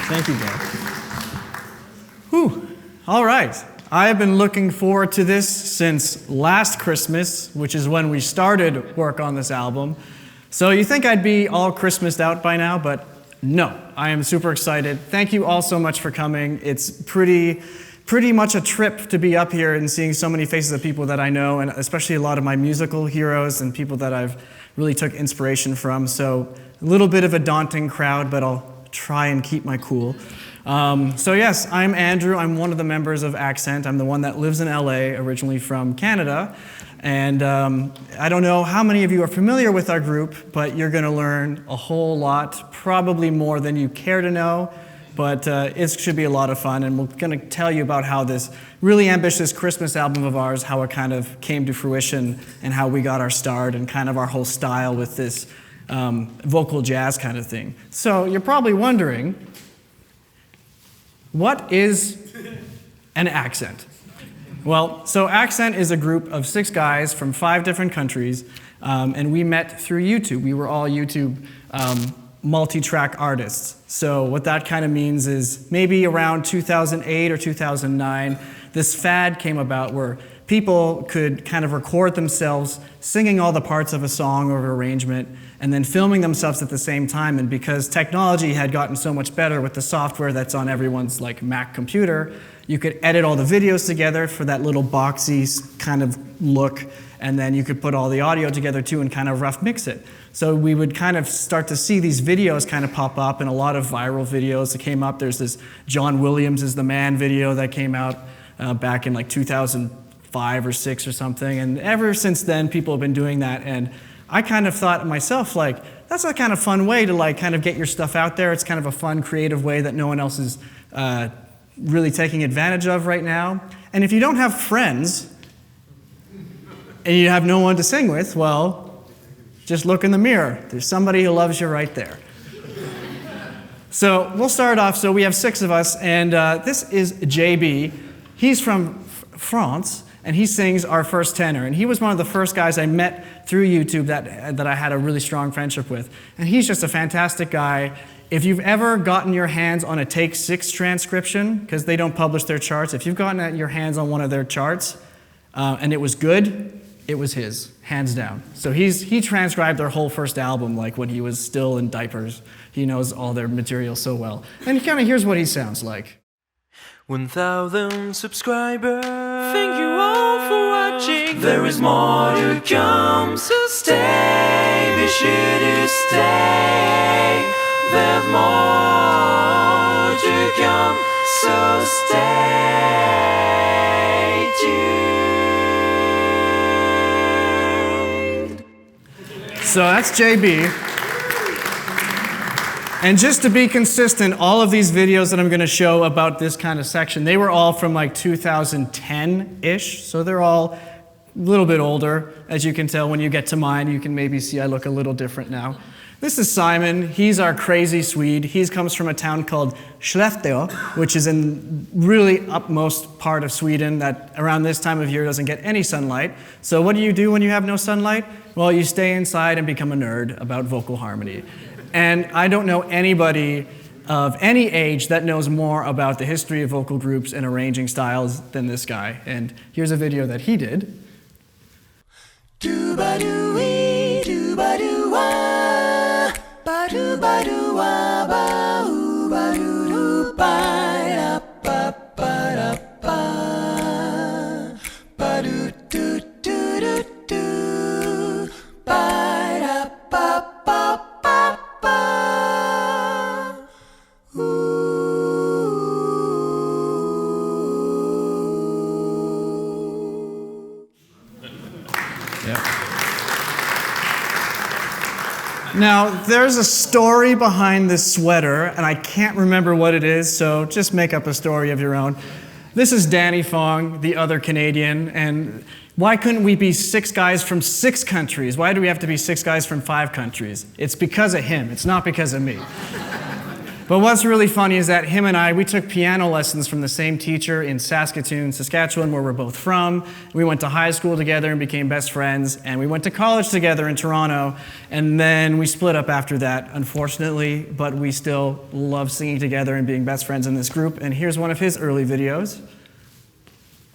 Thank you, Dan. Whew. All right. I have been looking forward to this since last Christmas, which is when we started work on this album. So you think I'd be all Christmased out by now, but no, I am super excited. Thank you all so much for coming. It's pretty much a trip to be up here and seeing so many faces of people that I know, and especially a lot of my musical heroes and people that I've really took inspiration from. So a little bit of a daunting crowd, but I'll try and keep my cool. So yes, I'm Andrew. I'm one of the members of Accent. I'm the one that lives in LA, originally from Canada. And I don't know how many of you are familiar with our group, but you're going to learn a whole lot, probably more than you care to know. But it should be a lot of fun, and we're going to tell you about how this really ambitious Christmas album of ours, how it kind of came to fruition, and how we got our start, and kind of our whole style with this vocal jazz kind of thing. So you're probably wondering, what is an accent? Well, so Accent is a group of 6 guys from 5 different countries, and we met through YouTube. We were all YouTube multi-track artists. So what that kind of means is maybe around 2008 or 2009, this fad came about where people could kind of record themselves singing all the parts of a song or arrangement and then filming themselves at the same time. And because technology had gotten so much better with the software that's on everyone's like Mac computer, you could edit all the videos together for that little boxy kind of look, and then you could put all the audio together too and kind of rough mix it. So we would kind of start to see these videos kind of pop up, and a lot of viral videos that came up. There's this John Williams is the Man video that came out back in like 2005 or 6 or something, and ever since then people have been doing that. And I kind of thought to myself, like, that's a kind of fun way to like kind of get your stuff out there. It's kind of a fun, creative way that no one else is really taking advantage of right now. And if you don't have friends and you have no one to sing with, well, just look in the mirror. There's somebody who loves you right there. So we'll start off. So we have 6 of us, and this is JB. He's from France, and he sings our first tenor. And he was one of the first guys I met through YouTube that I had a really strong friendship with. And he's just a fantastic guy. If you've ever gotten your hands on a Take 6 transcription, because they don't publish their charts, if you've gotten your hands on one of their charts and it was good, it was his, hands down. So he transcribed their whole first album like when he was still in diapers. He knows all their material so well. And kind of here's what he sounds like. 1,000 subscribers. Thank you all for watching. There is more to come, so stay. Be sure to stay. There's more to come, so stay tuned. So that's JB. And just to be consistent, all of these videos that I'm going to show about this kind of section, they were all from like 2010-ish, so they're all a little bit older. As you can tell, when you get to mine, you can maybe see I look a little different now. This is Simon. He's our crazy Swede. He comes from a town called Skellefteå, which is in really upmost part of Sweden that around this time of year doesn't get any sunlight. So what do you do when you have no sunlight? Well, you stay inside and become a nerd about vocal harmony. And I don't know anybody of any age that knows more about the history of vocal groups and arranging styles than this guy. And here's a video that he did. Do-ba-doo-wee, do-ba-doo-wah, ba-doo-ba-doo-wah, ba-oo-ba-doo-doo-ba-da-ba-da-ba, ba-doo-doo-doo-doo-doo, ba-da-ba-ba-ba-ba, ooh. Now, there's a story behind this sweater, and I can't remember what it is, so just make up a story of your own. This is Danny Fong, the other Canadian, and why couldn't we be 6 guys from 6 countries? Why do we have to be 6 guys from 5 countries? It's because of him, it's not because of me. But what's really funny is that him and we took piano lessons from the same teacher in Saskatoon, Saskatchewan, where we're both from. We went to high school together and became best friends, and we went to college together in Toronto, and then we split up after that, unfortunately, but we still love singing together and being best friends in this group, and here's one of his early videos.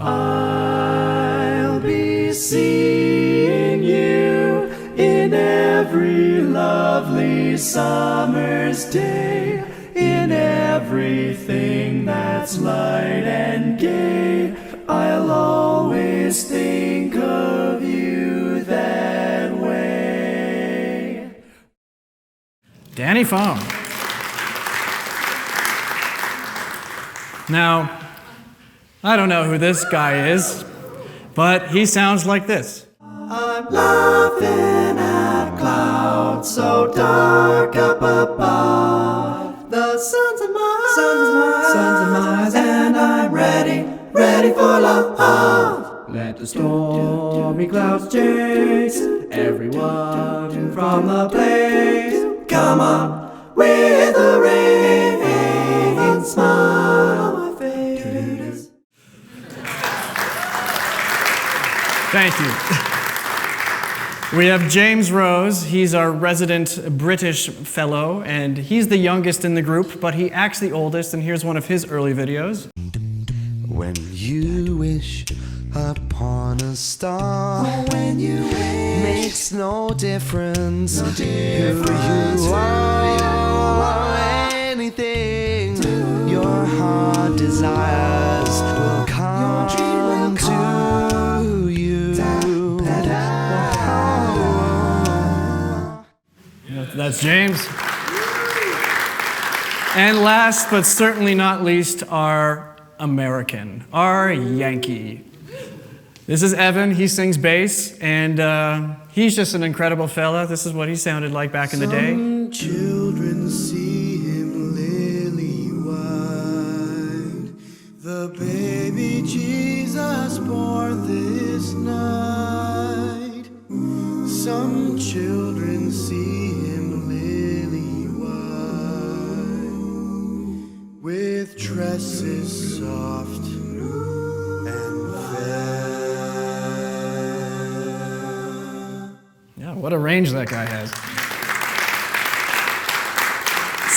I'll be seeing you in every lovely summer's day, in everything that's light and gay. I'll always think of you that way. Danny Fong. Now, I don't know who this guy is, but he sounds like this. I'm laughing at clouds so dark up above. The sun's in my eyes, and I'm ready for love. Let the stormy clouds chase everyone from the place. Come on with the rain, smile on my face. Thank you. We have James Rose. He's our resident British fellow, and he's the youngest in the group, but he acts the oldest, and here's one of his early videos. When you wish upon a star, when you wish, makes no difference, who you are, anything your heart desires will come to you. That's James. And last but certainly not least, our American, our Yankee. This is Evan. He sings bass, and he's just an incredible fella. This is what he sounded like back in the day. Some children see him lily-white, the baby Jesus born this night. Some children see him lily-white, with tresses soft and fair. Yeah, what a range that guy has.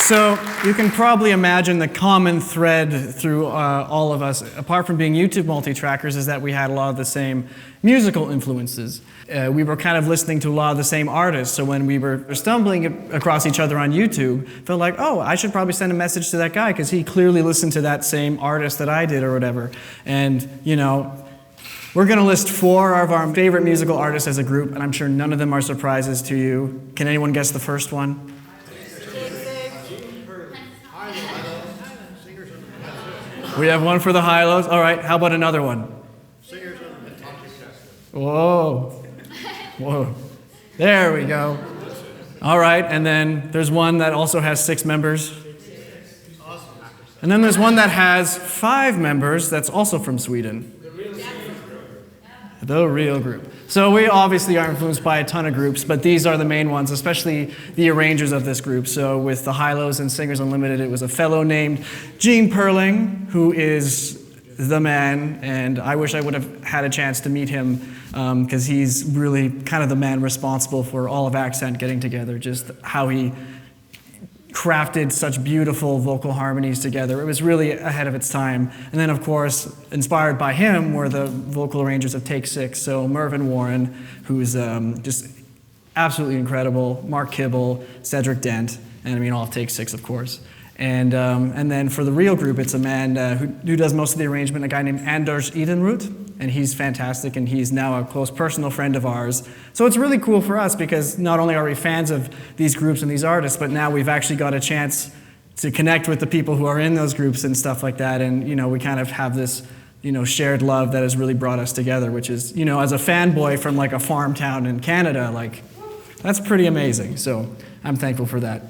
So you can probably imagine the common thread through all of us, apart from being YouTube multi-trackers, is that we had a lot of the same musical influences. We were kind of listening to a lot of the same artists, so when we were stumbling across each other on YouTube, felt like, oh, I should probably send a message to that guy because he clearly listened to that same artist that I did or whatever. And, you know, we're going to list 4 of our favorite musical artists as a group, and I'm sure none of them are surprises to you. Can anyone guess the first one? We have one for the high-lows. All right, how about another one? Whoa. Whoa. There we go. All right, and then there's one that also has 6 members. And then there's one that has 5 members that's also from Sweden. The real group. So we obviously are influenced by a ton of groups, but these are the main ones, especially the arrangers of this group. So with the High-Lows and Singers Unlimited, it was a fellow named Gene Perling, who is the man, and I wish I would have had a chance to meet him because he's really kind of the man responsible for all of Accent getting together, just how he crafted such beautiful vocal harmonies together. It was really ahead of its time. And then, of course, inspired by him were the vocal arrangers of Take 6. So Mervyn Warren, who's just absolutely incredible, Mark Kibble, Cedric Dent, and I mean all of Take 6, of course. And then for the real group, it's a man who does most of the arrangement, a guy named Anders Edenroot, and he's fantastic, and he's now a close personal friend of ours. So it's really cool for us because not only are we fans of these groups and these artists, but now we've actually got a chance to connect with the people who are in those groups and stuff like that, and we kind of have this shared love that has really brought us together, which is, as a fanboy from like a farm town in Canada, like, that's pretty amazing. So I'm thankful for that.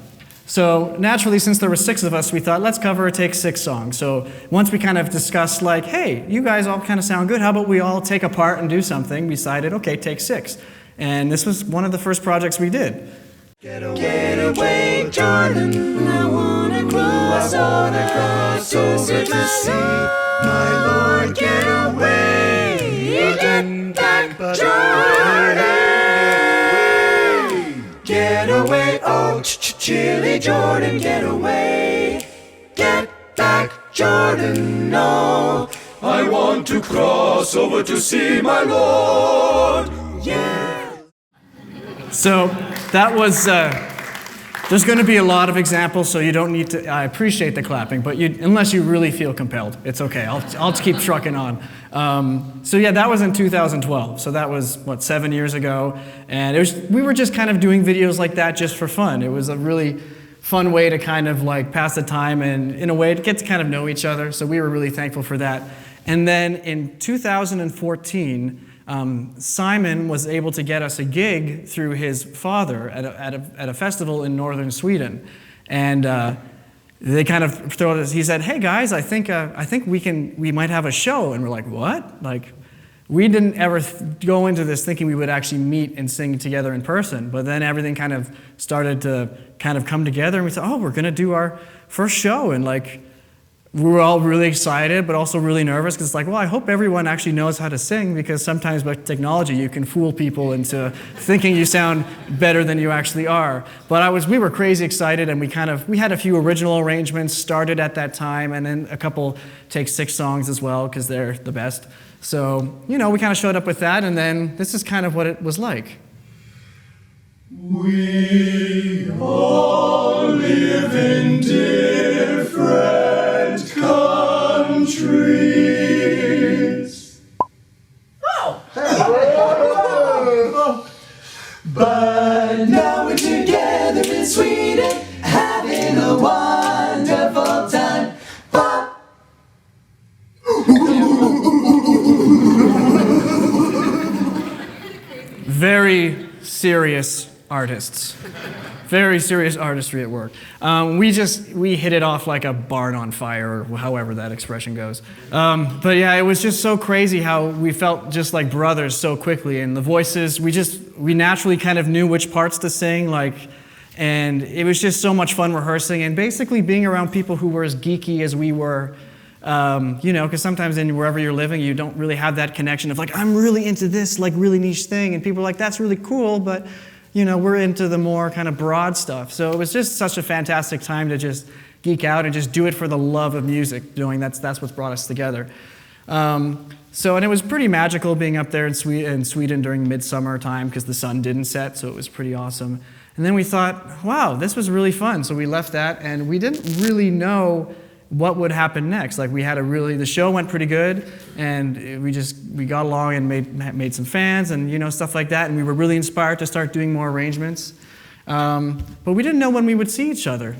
So naturally, since there were 6 of us, we thought, let's cover a Take 6 song. So once we kind of discussed like, hey, you guys all kind of sound good, how about we all take a part and do something, we decided, okay, Take 6. And this was one of the first projects we did. Get away, Jordan, I wanna grow. over to see my Lord get away. Get away, oh, chilly Jordan, get away. Get back, Jordan, no. I want to cross over to see my Lord. Yeah. So that was, there's going to be a lot of examples, so you don't need to, I appreciate the clapping, but unless you really feel compelled, it's okay. I'll just keep trucking on. So yeah, that was in 2012. So that was, 7 years ago. And we were just kind of doing videos like that just for fun. It was a really fun way to kind of like pass the time and in a way to get to kind of know each other. So we were really thankful for that. And then in 2014, Simon was able to get us a gig through his father at a festival in northern Sweden. And they kind of throw us, he said, hey guys, I think we might have a show. And we're like, what? Like, we didn't ever go into this thinking we would actually meet and sing together in person. But then everything kind of started to kind of come together, and we said, oh, we're gonna do our first show. And like, we were all really excited, but also really nervous, because it's like, well, I hope everyone actually knows how to sing, because sometimes with technology you can fool people into thinking you sound better than you actually are. But we were crazy excited, and we had a few original arrangements started at that time, and then a couple Take 6 songs as well, because they're the best. So, we kind of showed up with that, and then this is kind of what it was like. We all live in different countries. But now we're together in Sweden, having a wonderful time. Very serious artists. Very serious artistry at work. We hit it off like a barn on fire, or however that expression goes. But yeah, it was just so crazy how we felt just like brothers so quickly, and the voices, we naturally kind of knew which parts to sing, and it was just so much fun rehearsing, and basically being around people who were as geeky as we were. Because sometimes wherever you're living, you don't really have that connection of like, I'm really into this like really niche thing, and people are like, that's really cool, but we're into the more kind of broad stuff. So it was just such a fantastic time to just geek out and just do it for the love of music, knowing that's what's brought us together. And it was pretty magical being up there in Sweden during midsummer time, because the sun didn't set, so it was pretty awesome. And then we thought, wow, this was really fun. So we left that, and we didn't really know what would happen next. Like, the show went pretty good, and we got along and made some fans and stuff like that, and we were really inspired to start doing more arrangements. But we didn't know when we would see each other.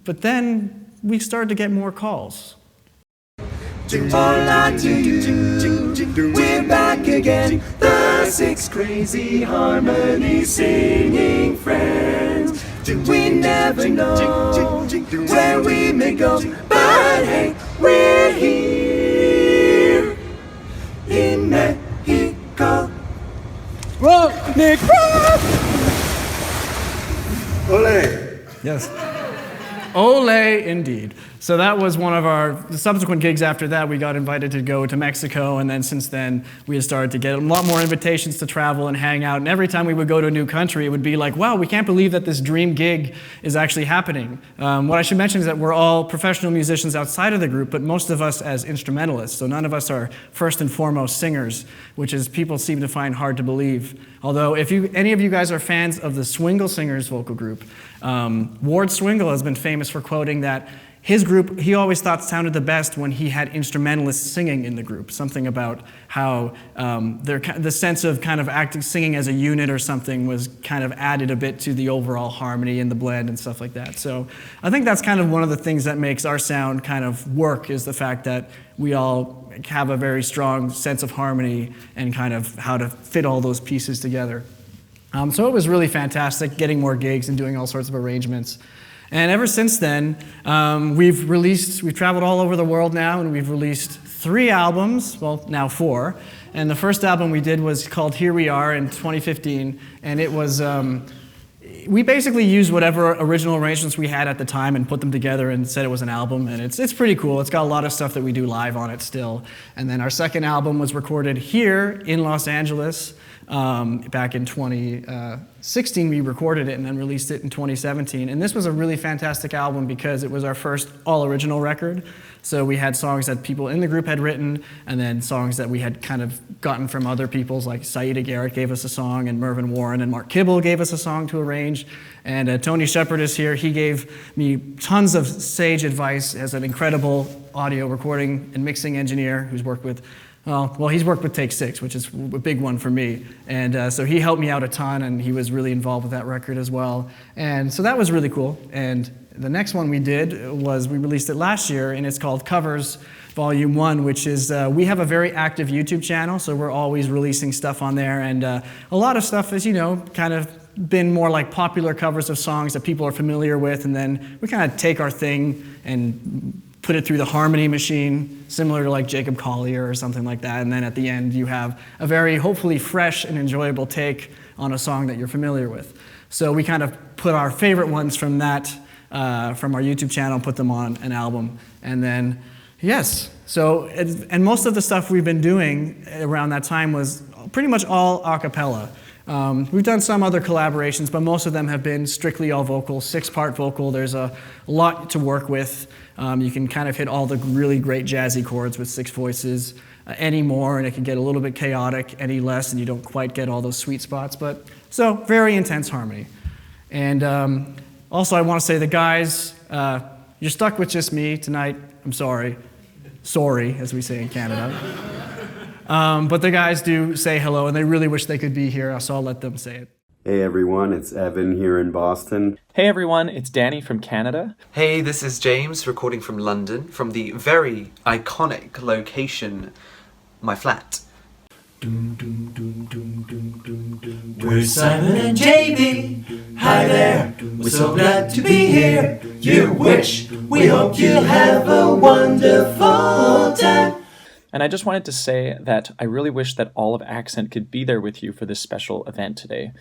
But then we started to get more calls. Hola to you, we're back again, the 6 crazy harmony singing friends. We never know where we may go, but hey, we're here in Mexico. Rock, Nick, rock! Ole! Yes. Ole, indeed. So that was one of our subsequent gigs. After that, we got invited to go to Mexico, and then since then, we had started to get a lot more invitations to travel and hang out, and every time we would go to a new country, it would be like, wow, we can't believe that this dream gig is actually happening. What I should mention is that we're all professional musicians outside of the group, but most of us as instrumentalists, so none of us are first and foremost singers, which is people seem to find hard to believe. Although, if any of you guys are fans of the Swingle Singers vocal group, Ward Swingle has been famous for quoting that his group, he always thought sounded the best when he had instrumentalists singing in the group. Something about how the sense of kind of singing as a unit or something was kind of added a bit to the overall harmony and the blend and stuff like that. So I think that's kind of one of the things that makes our sound kind of work, is the fact that we all have a very strong sense of harmony and kind of how to fit all those pieces together. So it was really fantastic getting more gigs and doing all sorts of arrangements. And ever since then, we've traveled all over the world now, and we've released 3 albums, well, now 4. And the first album we did was called Here We Are in 2015, and it was we basically used whatever original arrangements we had at the time and put them together and said it was an album, and it's pretty cool. It's got a lot of stuff that we do live on it still. And then our second album was recorded here in Los Angeles. Back in 2016, we recorded it and then released it in 2017. And this was a really fantastic album because it was our first all-original record. So we had songs that people in the group had written, and then songs that we had kind of gotten from other people's, like Saida Garrett gave us a song, and Mervyn Warren and Mark Kibble gave us a song to arrange. And Tony Shepard is here. He gave me tons of sage advice as an incredible audio recording and mixing engineer who's worked with well, he's worked with Take 6, which is a big one for me. And so he helped me out a ton, and he was really involved with that record as well. And so that was really cool. And the next one we did was we released it last year, and it's called Covers Volume 1, which is, we have a very active YouTube channel, so we're always releasing stuff on there. And a lot of stuff is, you know, kind of been more like popular covers of songs that people are familiar with, and then we kind of take our thing and put it through the harmony machine, similar to like Jacob Collier or something like that, and then at the end you have a very hopefully fresh and enjoyable take on a song that you're familiar with. So we kind of put our favorite ones from that, from our YouTube channel, put them on an album, and then, yes. So, and most of the stuff we've been doing around that time was pretty much all a cappella. We've done some other collaborations, but most of them have been strictly all vocal, 6-part vocal. There's a lot to work with. You can kind of hit all the really great jazzy chords with 6 voices. Any more, and it can get a little bit chaotic. Any less, and you don't quite get all those sweet spots. But so very intense harmony. And also, I want to say the guys, you're stuck with just me tonight. I'm sorry. Sorry, as we say in Canada. But the guys do say hello, and they really wish they could be here, so I'll let them say it. Hey everyone, it's Evan here in Boston. Hey everyone, it's Danny from Canada. Hey, this is James, recording from London, from the very iconic location, my flat. We're Simon and JB. Hi there, we're so glad to be here. You wish, we hope you'll have a wonderful time. And I just wanted to say that I really wish that all of Accent could be there with you for this special event today.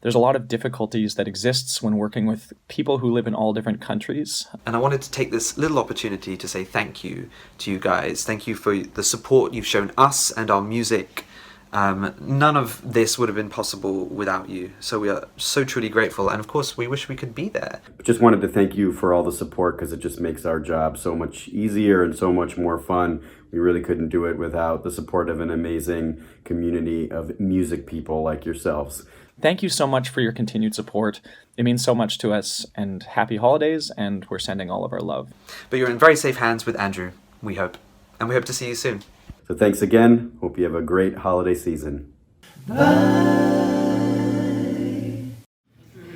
There's a lot of difficulties that exists when working with people who live in all different countries. And I wanted to take this little opportunity to say thank you to you guys. Thank you for the support you've shown us and our music. None of this would have been possible without you. So we are so truly grateful. And of course, we wish we could be there. Just wanted to thank you for all the support because it just makes our job so much easier and so much more fun. We really couldn't do it without the support of an amazing community of music people like yourselves. Thank you so much for your continued support. It means so much to us, and happy holidays, and we're sending all of our love. But you're in very safe hands with Andrew, we hope. And we hope to see you soon. So thanks again. Hope you have a great holiday season.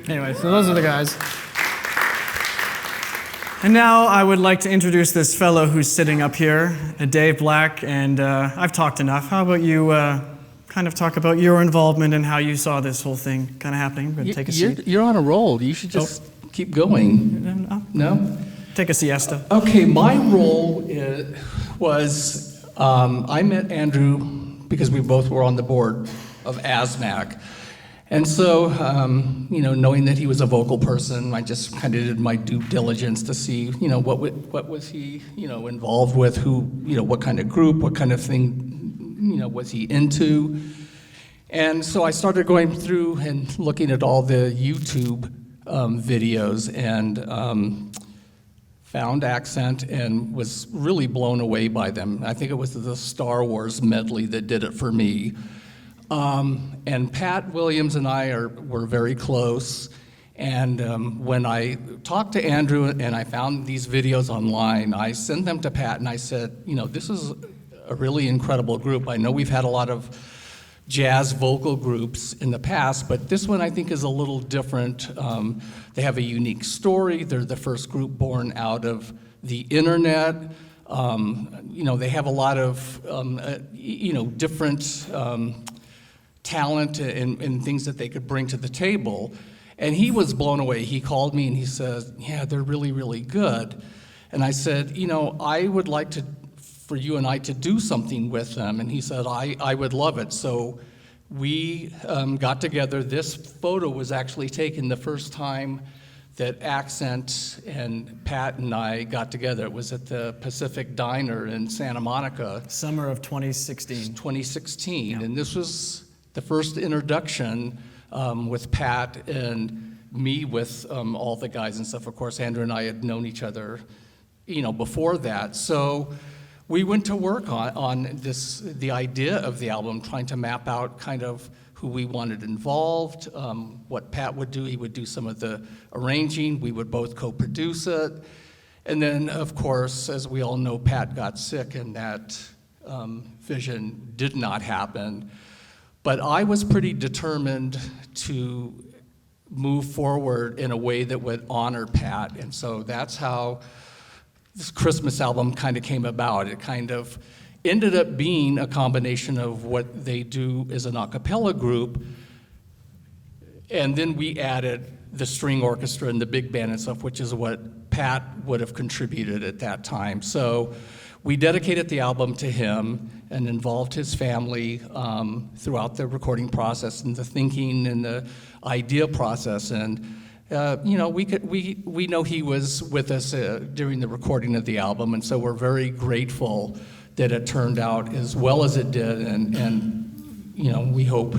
Anyway, so those are the guys. And now I would like to introduce this fellow who's sitting up here, Dave Black, and I've talked enough. How about you kind of talk about your involvement and how you saw this whole thing kind of happening? I'm going to take a seat. You're on a roll. You should just keep going. No? Take a siesta. Okay, my role was I met Andrew because we both were on the board of ASMAC. And so, knowing that he was a vocal person, I just kind of did my due diligence to see, what was he, involved with, who, what kind of group, what kind of thing, was he into. And so I started going through and looking at all the YouTube videos and found Accent and was really blown away by them. I think it was the Star Wars medley that did it for me. And Pat Williams and I were very close. And when I talked to Andrew and I found these videos online, I sent them to Pat and I said, this is a really incredible group. I know we've had a lot of jazz vocal groups in the past, but this one I think is a little different. They have a unique story. They're the first group born out of the internet. They have a lot of, different talent and things that they could bring to the table. And he was blown away. He called me and he said, yeah, they're really, really good. And I said, I would like for you and I to do something with them. And he said, I would love it. So we got together. This photo was actually taken the first time that Accent and Pat and I got together. It was at the Pacific Diner in Santa Monica. Summer of 2016. 2016, and this was the first introduction with Pat and me with all the guys and stuff. Of course, Andrew and I had known each other, before that. So we went to work on the idea of the album, trying to map out kind of who we wanted involved, what Pat would do. He would do some of the arranging. We would both co-produce it. And then, of course, as we all know, Pat got sick and that vision did not happen. But I was pretty determined to move forward in a way that would honor Pat. And so that's how this Christmas album kind of came about. It kind of ended up being a combination of what they do as an a cappella group, and then we added the string orchestra and the big band and stuff, which is what Pat would have contributed at that time. So we dedicated the album to him and involved his family throughout the recording process and the thinking and the idea process. And we know he was with us during the recording of the album, and so we're very grateful that it turned out as well as it did, and we hope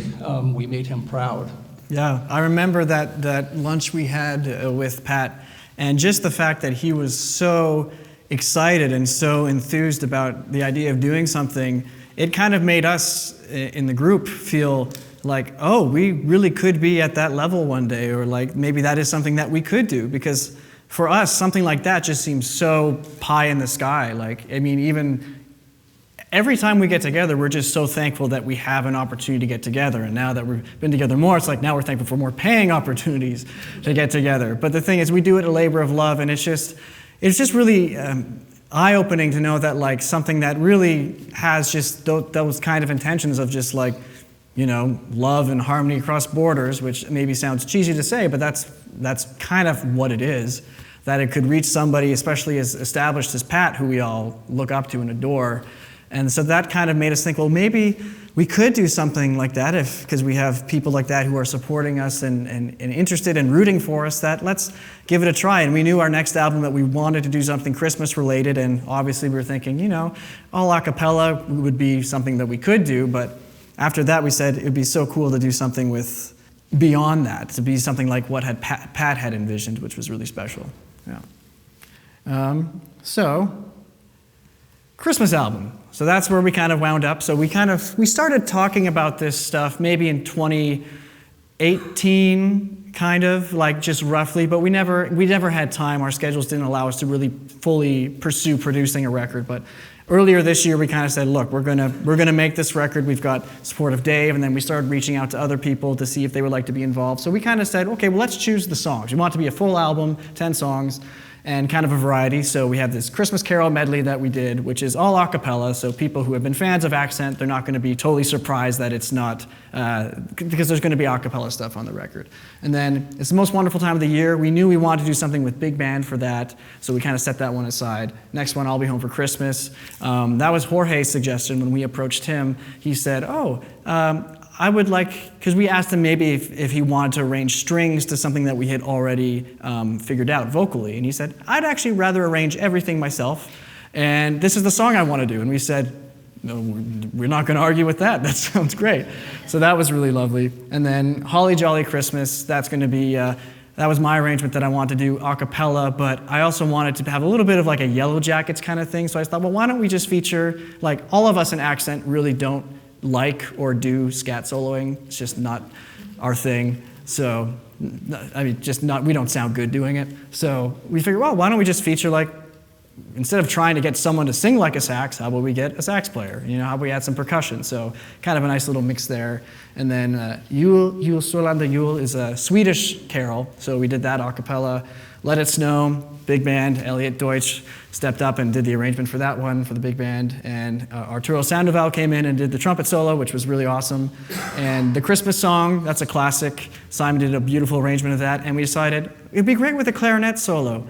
we made him proud. Yeah, I remember that lunch we had with Pat, and just the fact that he was so excited and so enthused about the idea of doing something, it kind of made us in the group feel like, oh, we really could be at that level one day, or like maybe that is something that we could do, because for us, something like that just seems so pie in the sky. Even every time we get together, we're just so thankful that we have an opportunity to get together. And now that we've been together more, it's like now we're thankful for more paying opportunities to get together. But the thing is, we do it a labor of love, and it's just really eye-opening to know that something that really has just those kind of intentions of just love and harmony across borders, which maybe sounds cheesy to say, but that's kind of what it is, that it could reach somebody, especially as established as Pat, who we all look up to and adore. And so that kind of made us think, well, maybe we could do something like that because we have people like that who are supporting us and interested and rooting for us, that let's give it a try. And we knew our next album that we wanted to do something Christmas related, and obviously we were thinking, all a cappella would be something that we could do, but after that we said it would be so cool to do something with beyond that, to be something like what Pat had envisioned, which was really special. Yeah. So, Christmas album. So that's where we kind of wound up. So we started talking about this stuff maybe in 2018, kind of, just roughly, but we never had time. Our schedules didn't allow us to really fully pursue producing a record. But earlier this year, we kind of said, look, we're gonna make this record. We've got support of Dave, and then we started reaching out to other people to see if they would like to be involved. So we kind of said, okay, well, let's choose the songs. We want it to be a full album, 10 songs. And kind of a variety. So we have this Christmas Carol medley that we did, which is all a cappella. So people who have been fans of Accent, they're not going to be totally surprised that it's not, because there's going to be a cappella stuff on the record. And then it's the most wonderful time of the year. We knew we wanted to do something with big band for that, so we kind of set that one aside. Next one, I'll Be Home for Christmas. That was Jorge's suggestion when we approached him. He said, I would because we asked him maybe if he wanted to arrange strings to something that we had already figured out vocally. And he said, I'd actually rather arrange everything myself. And this is the song I want to do. And we said, no, we're not going to argue with that. That sounds great. So that was really lovely. And then Holly Jolly Christmas, that's going to be, that was my arrangement that I wanted to do a cappella, but I also wanted to have a little bit of a Yellow Jackets kind of thing. So I thought, well, why don't we just feature, all of us in Accent really don't or do scat soloing. It's just not our thing. So, we don't sound good doing it. So we figured, well, why don't we just feature instead of trying to get someone to sing like a sax, how about we get a sax player? How about we add some percussion? So kind of a nice little mix there. And then Jul Solande Jul is a Swedish carol. So we did that a cappella. Let It Snow, big band, Elliot, Deutsch stepped up and did the arrangement for that one for the big band. And Arturo Sandoval came in and did the trumpet solo, which was really awesome. And the Christmas song, that's a classic. Simon did a beautiful arrangement of that. And we decided it'd be great with a clarinet solo.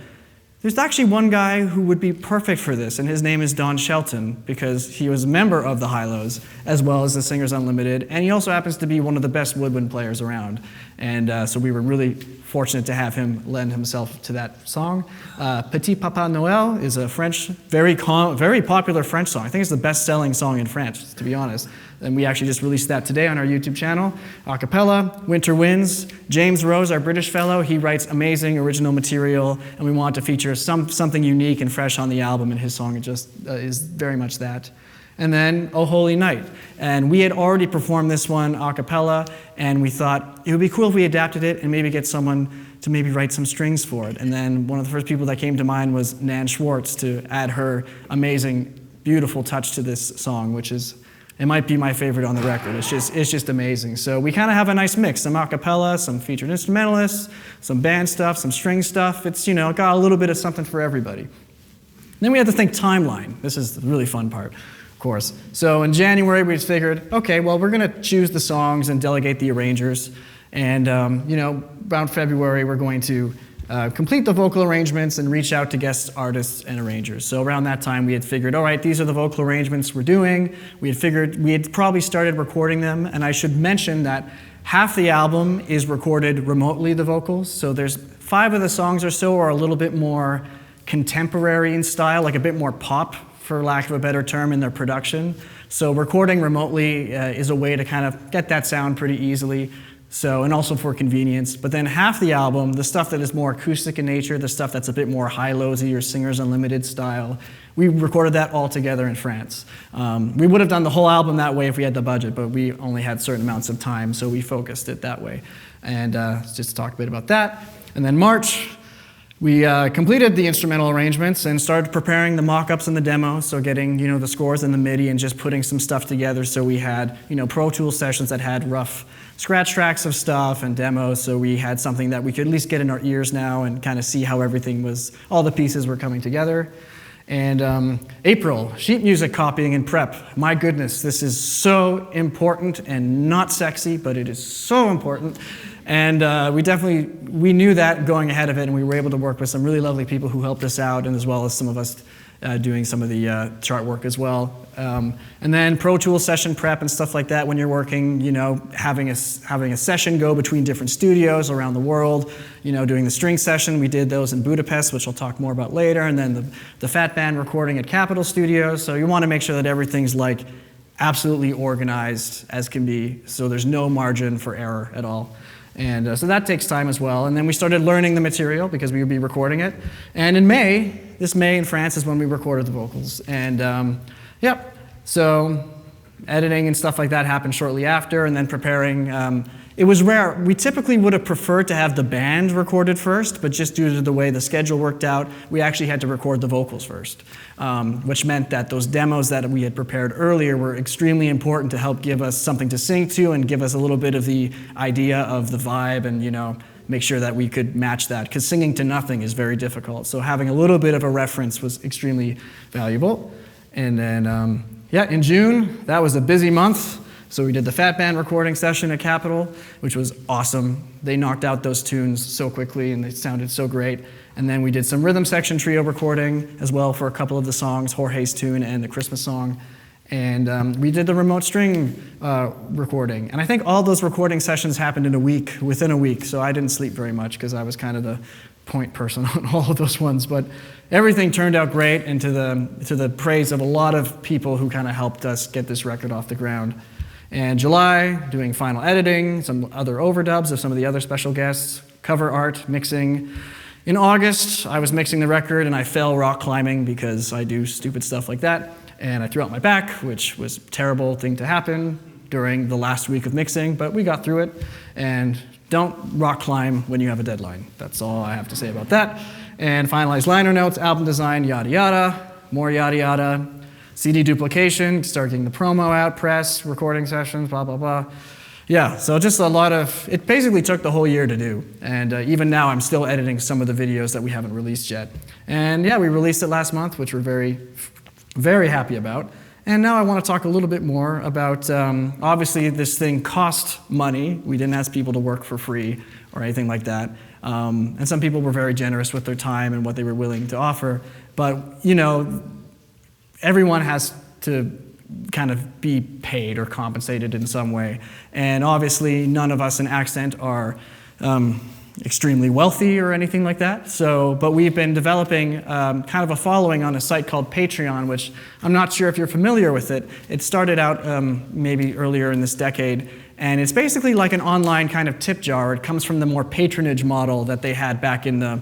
there's actually one guy who would be perfect for this, and his name is Don Shelton, because he was a member of the Hi-Lo's, as well as the Singers Unlimited, and he also happens to be one of the best woodwind players around. And so we were really fortunate to have him lend himself to that song. Petit Papa Noel is a French, very popular French song. I think it's the best-selling song in France, to be honest. And we actually just released that today on our YouTube channel. Acapella, Winter Winds. James Rose, our British fellow, he writes amazing original material, and we want to feature something unique and fresh on the album, and his song just is very much that. And then Oh Holy Night. And we had already performed this one a cappella, and we thought it would be cool if we adapted it and maybe get someone to maybe write some strings for it. And then one of the first people that came to mind was Nan Schwartz to add her amazing, beautiful touch to this song, which is, it might be my favorite on the record. It's just amazing. So we kind of have a nice mix, some a cappella, some featured instrumentalists, some band stuff, some string stuff. It's, you know, got a little bit of something for everybody. Then we had to think timeline. This is the really fun part, of course. So in January, we figured, okay, well, we're going to choose the songs and delegate the arrangers. And, you know, around February, we're going to complete the vocal arrangements and reach out to guest artists and arrangers. So around that time, we had figured, all right, these are the vocal arrangements we're doing. We had probably started recording them. And I should mention that half the album is recorded remotely, the vocals. So there's 5 of the songs or so are a little bit more contemporary in style, like a bit more pop, for lack of a better term, in their production. So recording remotely is a way to kind of get that sound pretty easily. So, and also for convenience. But then half the album, the stuff that is more acoustic in nature, the stuff that's a bit more high-low-y or Singers Unlimited style, we recorded that all together in France. We would have done the whole album that way if we had the budget, but we only had certain amounts of time, so we focused it that way. And just to talk a bit about that. And then March, we completed the instrumental arrangements and started preparing the mock-ups and the demos, so getting, you know, the scores and the MIDI and just putting some stuff together. So we had, you know, Pro Tools sessions that had rough scratch tracks of stuff and demos, so we had something that we could at least get in our ears now and kind of see how everything was, all the pieces were coming together. And April, sheet music copying and prep. My goodness, this is so important and not sexy, but it is so important. And we knew that going ahead of it, and we were able to work with some really lovely people who helped us out, and as well as some of us doing some of the chart work as well. And then Pro Tools session prep and stuff like that when you're working, you know, having a session go between different studios around the world, you know, doing the string session. We did those in Budapest, which I'll talk more about later, and then the Fat Band recording at Capitol Studios. So you want to make sure that everything's like absolutely organized as can be, so there's no margin for error at all. And so that takes time as well. And then we started learning the material because we would be recording it. And in May, this May in France is when we recorded the vocals. And yep, so editing and stuff like that happened shortly after, and then preparing. It was rare. We typically would have preferred to have the band recorded first, but just due to the way the schedule worked out, we actually had to record the vocals first, which meant that those demos that we had prepared earlier were extremely important to help give us something to sing to and give us a little bit of the idea of the vibe and, you know, make sure that we could match that, because singing to nothing is very difficult. So having a little bit of a reference was extremely valuable. And then, yeah, in June, that was a busy month. So we did the Fat Band recording session at Capitol, which was awesome. They knocked out those tunes so quickly and they sounded so great. And then we did some rhythm section trio recording as well for a couple of the songs, Jorge's tune and the Christmas song. And we did the remote string recording. And I think all those recording sessions happened within a week. So I didn't sleep very much because I was kind of the point person on all of those ones. But everything turned out great, and to the praise of a lot of people who kind of helped us get this record off the ground. And July, doing final editing, some other overdubs of some of the other special guests, cover art, mixing. In August, I was mixing the record and I fell rock climbing because I do stupid stuff like that. And I threw out my back, which was a terrible thing to happen during the last week of mixing, but we got through it. And don't rock climb when you have a deadline. That's all I have to say about that. And finalized liner notes, album design, yada yada, more yada yada. CD duplication, start getting the promo out, press, recording sessions, blah, blah, blah. Yeah, so just a lot of, it basically took the whole year to do. And even now I'm still editing some of the videos that we haven't released yet. And yeah, we released it last month, which we're very, very happy about. And now I want to talk a little bit more about, obviously this thing cost money. We didn't ask people to work for free or anything like that. And some people were very generous with their time and what they were willing to offer. But, you know, everyone has to kind of be paid or compensated in some way. And obviously, none of us in Accent are extremely wealthy or anything like that. So, but we've been developing kind of a following on a site called Patreon, which I'm not sure if you're familiar with it. It started out maybe earlier in this decade, and it's basically like an online kind of tip jar. It comes from the more patronage model that they had back in the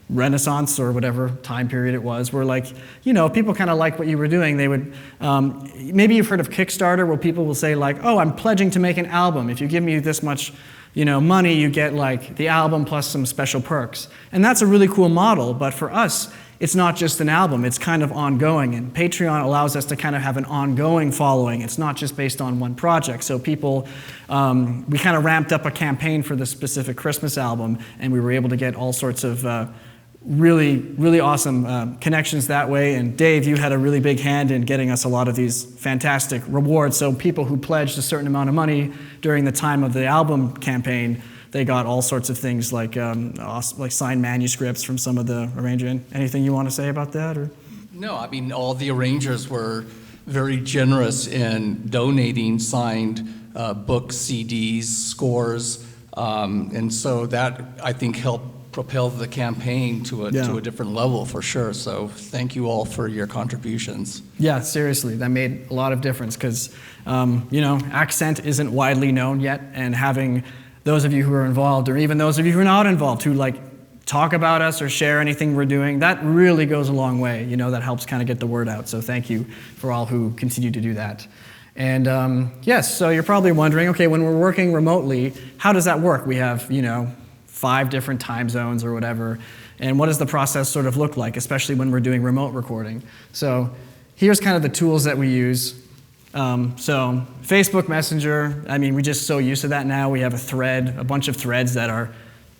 Renaissance or whatever time period it was, where, like, you know, people kind of like what you were doing. They would, maybe you've heard of Kickstarter, where people will say like, oh, I'm pledging to make an album. If you give me this much, you know, money, you get like the album plus some special perks. And that's a really cool model, but for us, it's not just an album, it's kind of ongoing. And Patreon allows us to kind of have an ongoing following. It's not just based on one project. So people, we kind of ramped up a campaign for this specific Christmas album, and we were able to get all sorts of really, really awesome connections that way. And Dave, you had a really big hand in getting us a lot of these fantastic rewards. So people who pledged a certain amount of money during the time of the album campaign, they got all sorts of things like signed manuscripts from some of the arrangers. Anything you want to say about that? Or? No, I mean, all the arrangers were very generous in donating signed books, CDs, scores, and so that, I think, helped propel the campaign to a different level for sure. So thank you all for your contributions. Yeah, seriously, that made a lot of difference because, you know, Accent isn't widely known yet, and having those of you who are involved, or even those of you who are not involved, who like talk about us or share anything we're doing, that really goes a long way. You know, that helps kind of get the word out. So thank you for all who continue to do that. And yes, so you're probably wondering, okay, when we're working remotely, how does that work? We have, you know, 5 different time zones or whatever, and what does the process sort of look like, especially when we're doing remote recording? So here's kind of the tools that we use. So Facebook Messenger, I mean, we're just so used to that now. We have a thread, a bunch of threads that are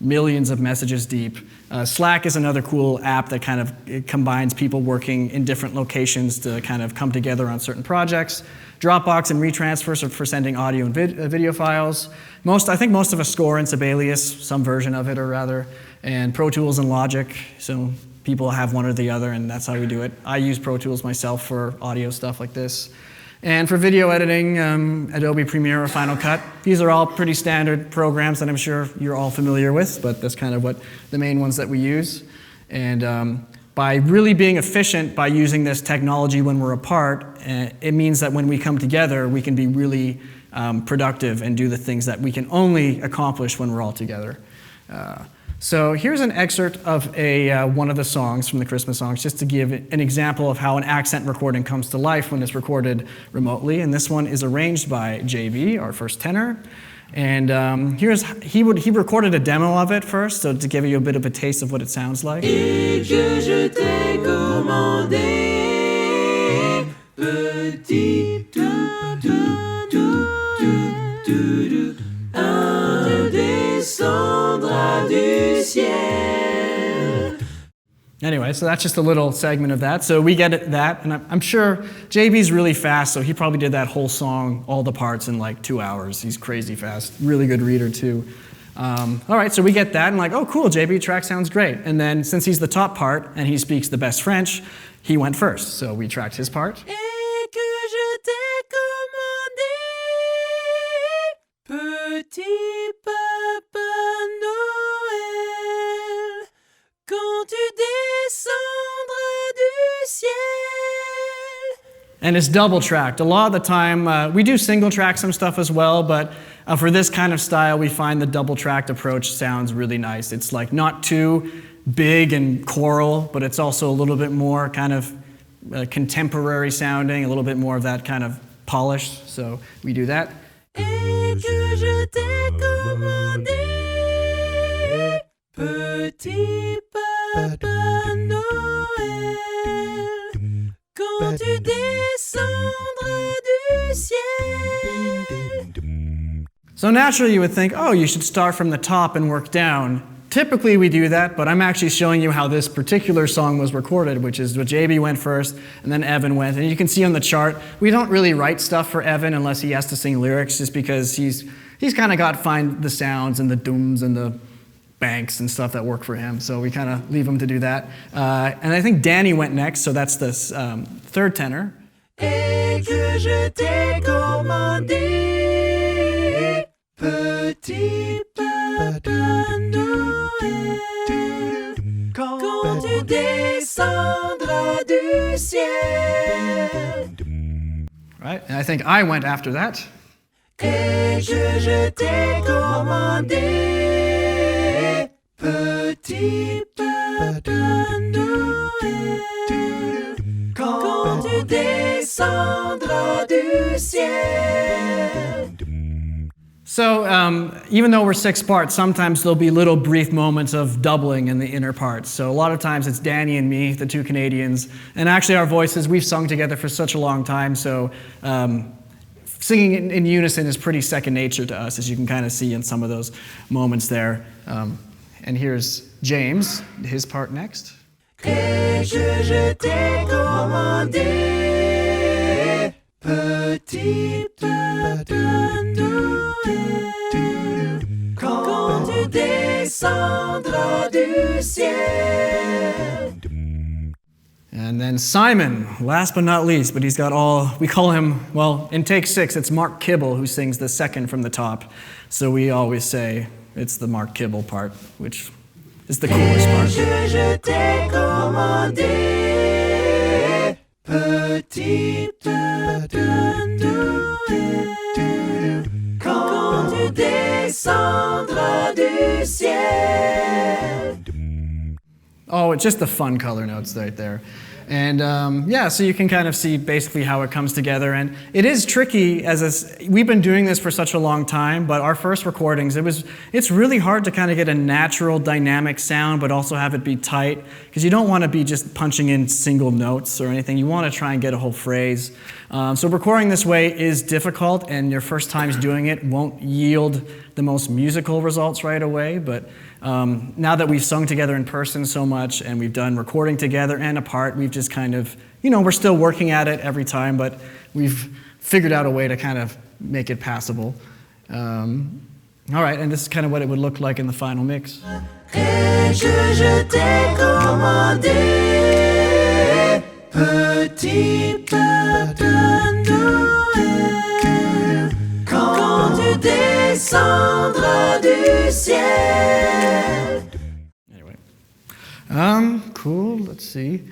millions of messages deep. Slack is another cool app that kind of combines people working in different locations to kind of come together on certain projects. Dropbox and retransfers are for sending audio and video files. I think most of us score in Sibelius, some version of it or rather, and Pro Tools and Logic, so people have one or the other, and that's how we do it. I use Pro Tools myself for audio stuff like this. And for video editing, Adobe Premiere or Final Cut. These are all pretty standard programs that I'm sure you're all familiar with, but that's kind of what the main ones that we use. And by really being efficient by using this technology when we're apart, it means that when we come together, we can be really productive and do the things that we can only accomplish when we're all together. So here's an excerpt of one of the songs from the Christmas songs, just to give an example of how an accent recording comes to life when it's recorded remotely. And this one is arranged by JB, our first tenor. And he recorded a demo of it first, so to give you a bit of a taste of what it sounds like. Et que je t'ai commandé, petit descendra du ciel. Anyway, so that's just a little segment of that. So we get that, and I'm sure JB's really fast, so he probably did that whole song, all the parts, in like 2 hours. He's crazy fast, really good reader too. All right, so we get that, and like, oh cool, JB track sounds great. And then since he's the top part, and he speaks the best French, he went first, so we tracked his part. Et que je t'ai commandé, petit papa Noël, quand tu descendras du ciel. And it's double tracked. A lot of the time, we do single track some stuff as well, but for this kind of style, we find the double tracked approach sounds really nice. It's like not too big and choral, but it's also a little bit more kind of contemporary sounding, a little bit more of that kind of polish. So we do that. Et que je t'ai commandé, petit papa Noël, quand tu descendras du ciel. So naturally you would think, oh, you should start from the top and work down. Typically we do that, but I'm actually showing you how this particular song was recorded, which is what JB went first, and then Evan went. And you can see on the chart, we don't really write stuff for Evan unless he has to sing lyrics, just because he's kind of got to find the sounds and the dooms and the banks and stuff that work for him. So we kind of leave him to do that. And I think Danny went next, so that's the third tenor. Et que je t'ai commandé, petit papa Noël, quand tu descendras du ciel. Right, and I think I went after that. Et que je t'ai commandé, petit papa Noël, quand tu descendras du ciel. So even though we're 6 parts, sometimes there'll be little brief moments of doubling in the inner parts. So a lot of times it's Danny and me, the 2 Canadians, and actually our voices, we've sung together for such a long time, so singing in unison is pretty second nature to us, as you can kind of see in some of those moments there. And here's James, his part next. Et que je t'ai commandé, petit papa Noël, quand tu descendras du ciel. And then Simon, last but not least, but he's got all, we call him, well, in take 6, it's Mark Kibble who sings the second from the top. So we always say it's the Mark Kibble part, which is the coolest part. Et que je t'ai commandé, petit papa Noël, quand tu descendras du ciel. Oh, it's just the fun color notes right there. And yeah, so you can kind of see basically how it comes together. And it is tricky we've been doing this for such a long time, but our first recordings, it's really hard to kind of get a natural dynamic sound, but also have it be tight, because you don't want to be just punching in single notes or anything. You want to try and get a whole phrase. So recording this way is difficult, and your first times doing it won't yield the most musical results right away, but now that we've sung together in person so much and we've done recording together and apart, we've just kind of, we're still working at it every time, but we've figured out a way to kind of make it passable. All right, and this is kind of what it would look like in the final mix. Et que je t'ai commandé, petit papa Noël, quand tu descendras du ciel. Anyway, cool, let's see.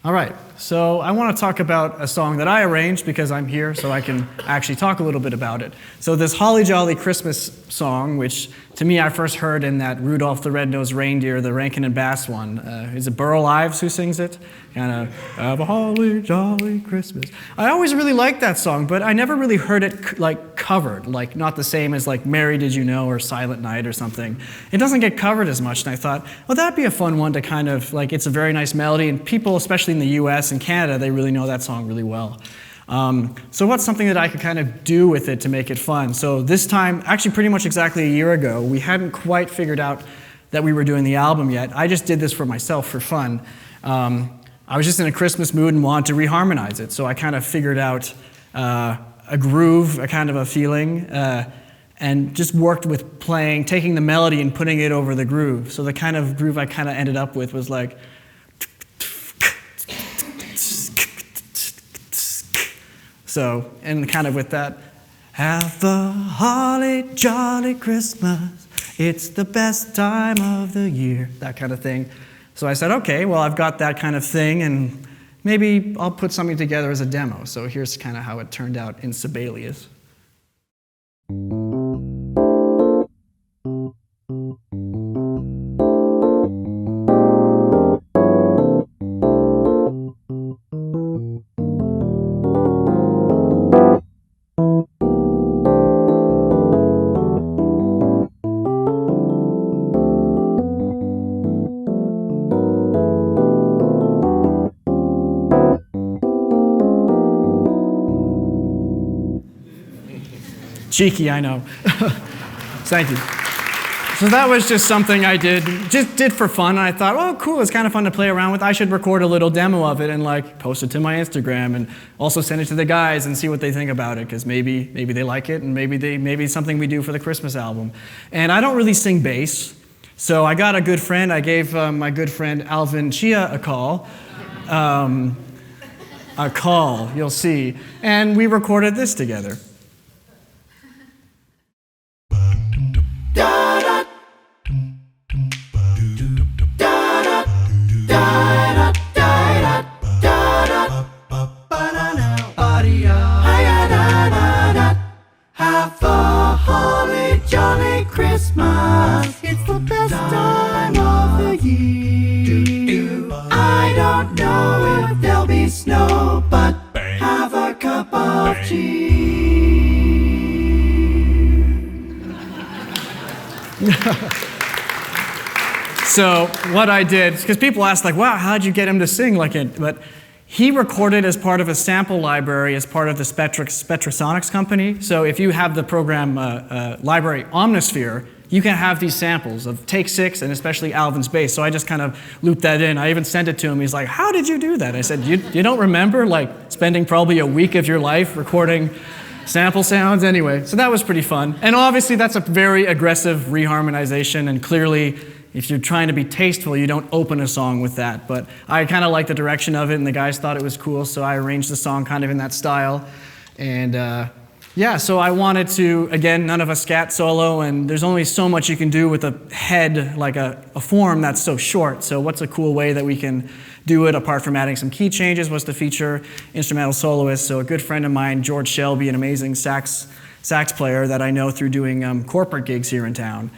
All right, so I want to talk about a song that I arranged because I'm here, so I can actually talk a little bit about it. So this Holly Jolly Christmas song, which to me I first heard in that Rudolph the Red-Nosed Reindeer, the Rankin and Bass one. Is it Burl Ives who sings it? Kind of, have a holly jolly Christmas. I always really liked that song, but I never really heard it like covered, like not the same as like Mary Did You Know or Silent Night or something. It doesn't get covered as much, and I thought, well, that'd be a fun one to kind of, like, it's a very nice melody, and people, especially in the US and Canada, they really know that song really well. So what's something that I could kind of do with it to make it fun? So this time, actually pretty much exactly a year ago, we hadn't quite figured out that we were doing the album yet. I just did this for myself for fun. I was just in a Christmas mood and wanted to reharmonize it, so I kind of figured out a groove, a kind of a feeling, and just worked with taking the melody and putting it over the groove. So the kind of groove I kind of ended up with was like, so, and kind of with that, have a holly jolly Christmas, it's the best time of the year, that kind of thing. So I said, okay, well, I've got that kind of thing, and maybe I'll put something together as a demo. So here's kind of how it turned out in Sibelius. Cheeky, I know. Thank you. So that was just something I did for fun. And I thought, oh, cool, it's kind of fun to play around with. I should record a little demo of it and like post it to my Instagram and also send it to the guys and see what they think about it, because maybe they like it, and maybe it's something we do for the Christmas album. And I don't really sing bass. So I got a good friend. I gave my good friend Alvin Chia a call. You'll see. And we recorded this together. Have a holly jolly Christmas. It's the best time of the year. I don't know if there'll be snow, but have a cup of cheer. So what I did, because people ask like, wow, how'd you get him to sing like it? But he recorded as part of a sample library as part of the Spectrasonics company. So if you have the program library Omnisphere, you can have these samples of Take 6 and especially Alvin's bass. So I just kind of looped that in. I even sent it to him. He's like, how did you do that? I said, you don't remember like spending probably a week of your life recording sample sounds? Anyway, so that was pretty fun. And obviously that's a very aggressive reharmonization, and clearly if you're trying to be tasteful, you don't open a song with that. But I kind of liked the direction of it, and the guys thought it was cool, so I arranged the song kind of in that style. And yeah, so I wanted to, again, none of us scat solo, and there's only so much you can do with a head, like a form that's so short. So what's a cool way that we can do it, apart from adding some key changes, was to feature instrumental soloists. So a good friend of mine, George Shelby, an amazing sax player that I know through doing corporate gigs here in town.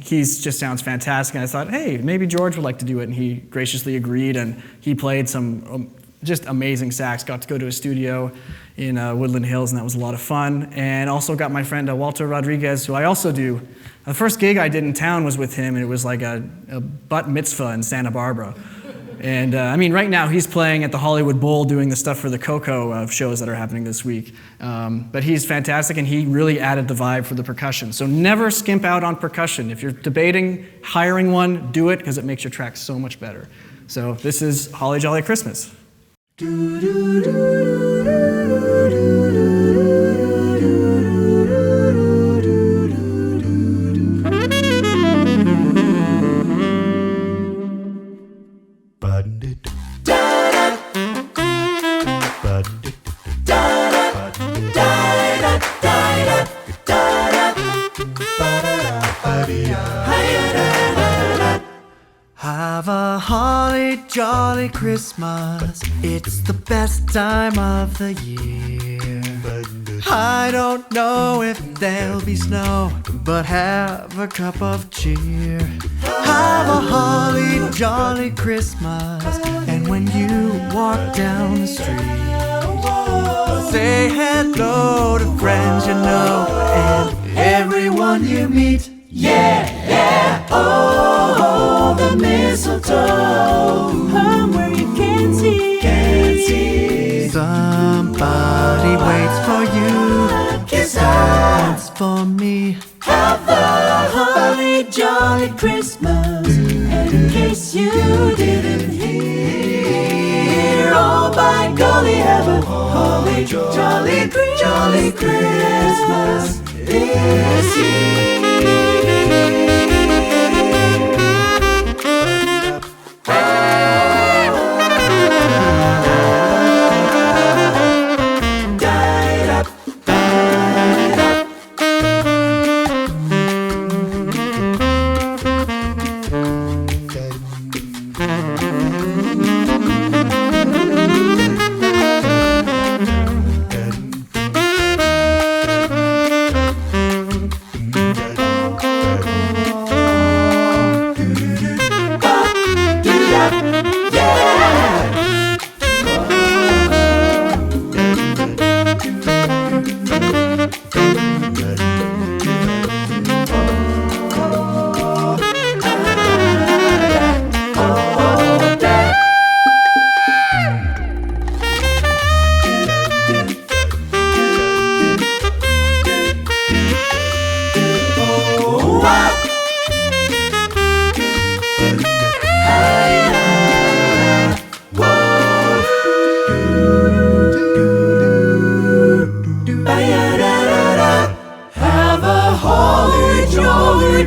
He just sounds fantastic, and I thought, hey, maybe George would like to do it, and he graciously agreed, and he played some just amazing sax. Got to go to his studio in Woodland Hills, and that was a lot of fun. And also got my friend Walter Rodriguez, who I also do. The first gig I did in town was with him, and it was like a bat mitzvah in Santa Barbara. And I mean, right now he's playing at the Hollywood Bowl doing the stuff for the Coco shows that are happening this week. But he's fantastic, and he really added the vibe for the percussion. So never skimp out on percussion. If you're debating hiring one, do it, because it makes your tracks so much better. So this is Holly Jolly Christmas. Have a holly jolly Christmas. It's the best time of the year. I don't know if there'll be snow, but have a cup of cheer. Have a holly jolly Christmas. And when you walk down the street, say hello to friends you know and everyone you meet. Yeah, yeah, oh, the mistletoe, home where you can see, somebody waits for you, kiss hands for me. Have a holly jolly Christmas, and in case you didn't hear, oh by golly, have a holly jolly Christmas this year.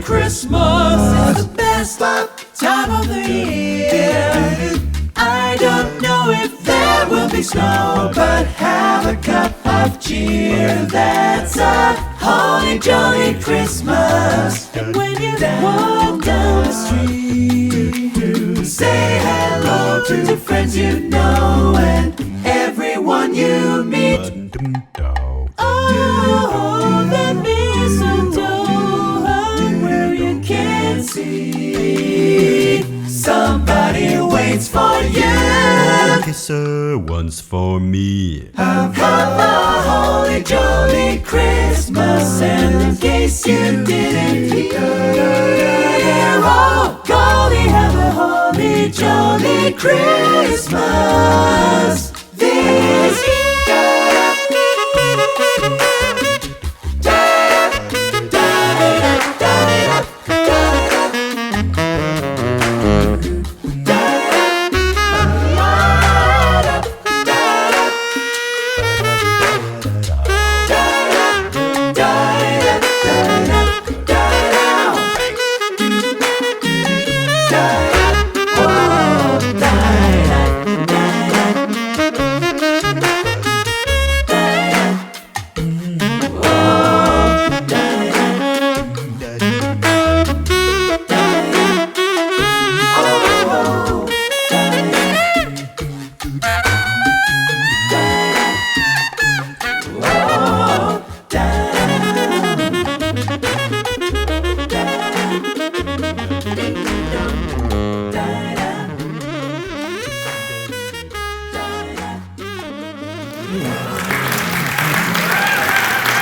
Christmas, only snow, but have a cup of cheer. That's a holly jolly Christmas. And when you walk down the street, say hello to friends you know and everyone you meet. Oh, the mistletoe hung where you can't see. Somebody waits for you. Kisser once for me. Have a holly jolly Christmas, and in case you didn't hear, oh golly, have a holly jolly Christmas this year.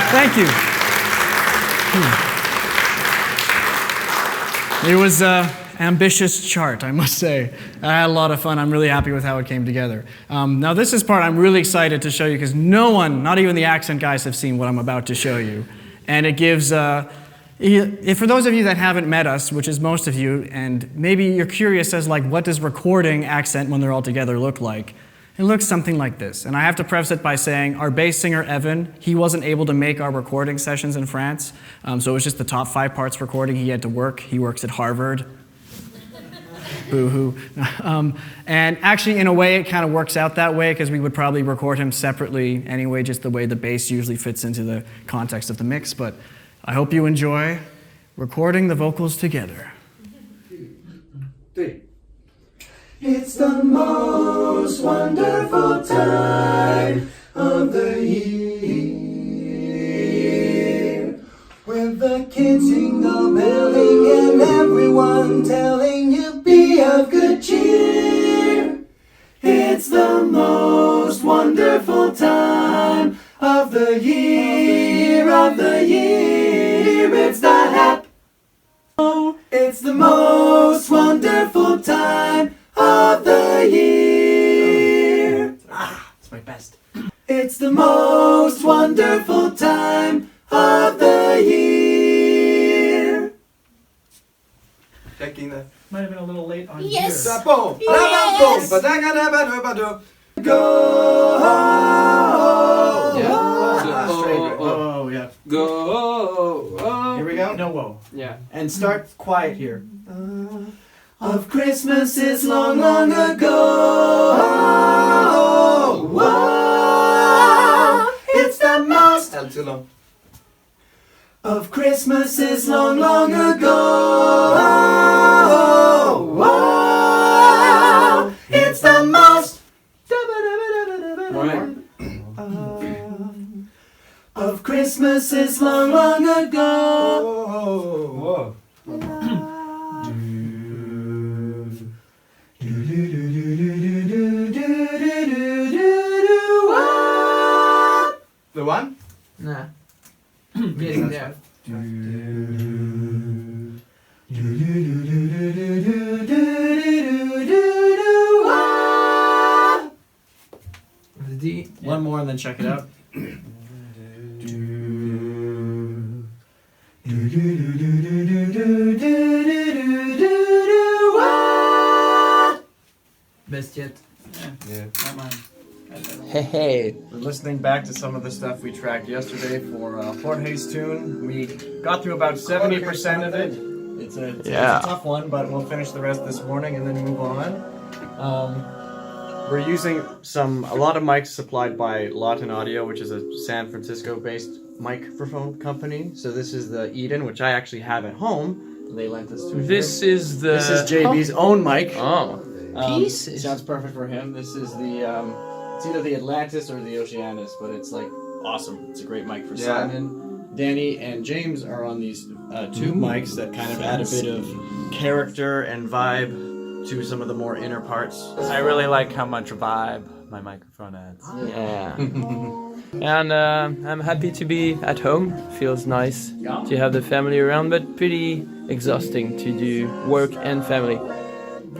Thank you. It was an ambitious chart, I must say. I had a lot of fun. I'm really happy with how it came together. Now this is part I'm really excited to show you because no one, not even the accent guys, have seen what I'm about to show you. And it gives, for those of you that haven't met us, which is most of you, and maybe you're curious as like, what does recording accent when they're all together look like? It looks something like this. And I have to preface it by saying our bass singer, Evan, he wasn't able to make our recording sessions in France. So it was just the top 5 parts recording. He had to work. He works at Harvard. Boo-hoo. And actually, in a way, it kind of works out that way because we would probably record him separately anyway, just the way the bass usually fits into the context of the mix. But I hope you enjoy recording the vocals together. 2, 3. It's the most wonderful time of the year, with the kids jingle belling and everyone telling you be of good cheer. It's the most wonderful time of the year, It's the it's the most wonderful time of the year. It's my best. It's the most wonderful time of the year. Checking that. Might have been a little late on Yes. here. Boom. Yes. Go. Oh, yeah. Go. Here we go. No whoa. Yeah. And start quiet here. Of Christmases long, long ago. It's the most. Too long. Of Christmases long, long ago. It's the most. Right. Of Christmases long, long ago. Whoa. The one? Nah. Getting there. The D. One more and then check it out. Best yet. Hey. We're listening back to some of the stuff we tracked yesterday for Jorge's tune. We got through about 70% of it. It's a tough one, but we'll finish the rest this morning and then move on. We're using a lot of mics supplied by Lawton Audio, which is a San Francisco-based microphone company. So this is the Eden, which I actually have at home. They lent us to. This is JB's own mic. Oh. It sounds perfect for him. This is it's either the Atlantis or the Oceanus, but it's like awesome. It's a great mic for Simon. Danny and James are on these two mics that kind of add a bit of character and vibe to some of the more inner parts. I really like how much vibe my microphone adds. Yeah. And I'm happy to be at home. Feels nice to have the family around, but pretty exhausting to do work and family.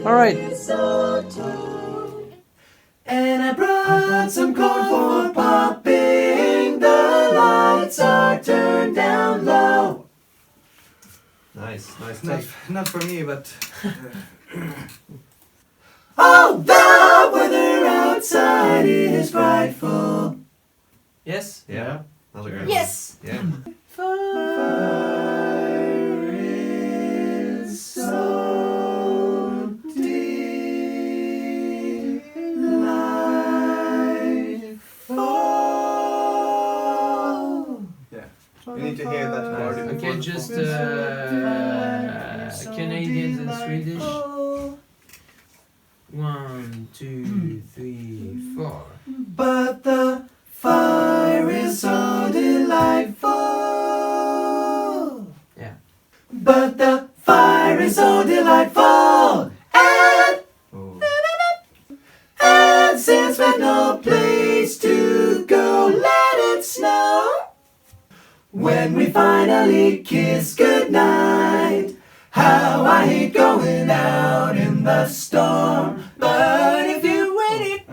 All right. And I brought some corn for popping. The lights are turned down low. Nice take. Not for me, but... Oh, the weather outside is frightful. Yes? Yeah. That was a great Yes! one. Yeah. Fire is so deep, light fall. Yeah. You need to hear that word. Okay, just Canadians and Swedish. 1, 2, 3, 4. But the fire is so delightful. Yeah. But the fire is so delightful. And since we've no place to go, let it snow. When we finally kiss goodnight, how I hate going out in the storm. But if you wait it,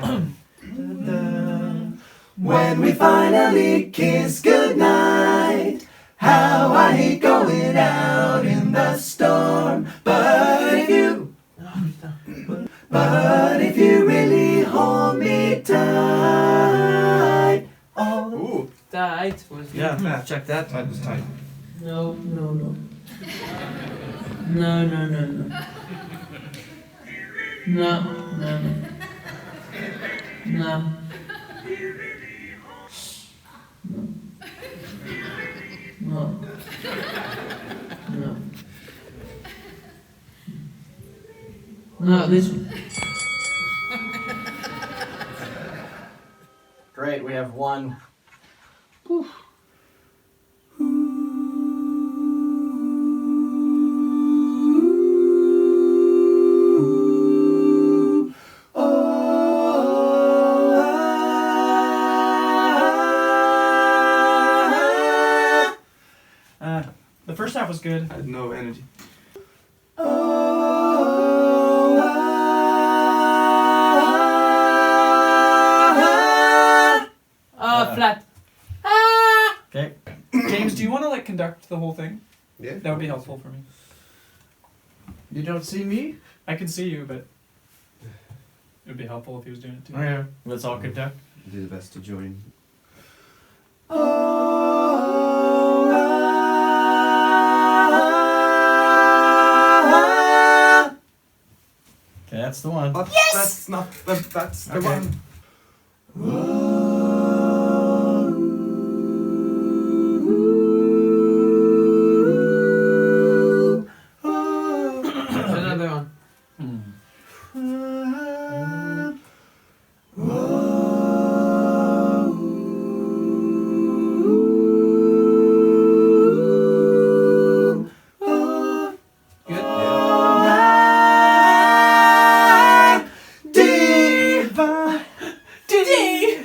when we finally kiss goodnight, how I hate going out in the storm. But if you really hold me tight. Oh, Tight was Yeah, check that. That was tight. No. No. No. No, this one. Great, we have one. The first half was good. I had no energy. Flat. Okay. James, do you want to like conduct the whole thing? Yeah. That would be helpful for me. You don't see me? I can see you, but it would be helpful if he was doing it too. Okay. Let's all conduct. Do the best to join. Okay, that's the one. Yes! That's not. That's the one. Another one.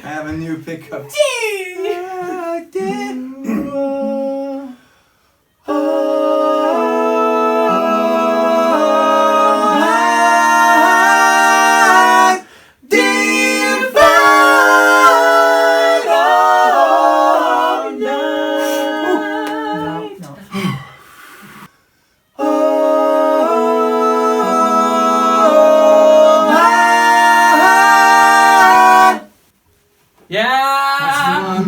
I have a new pickup. Yeah!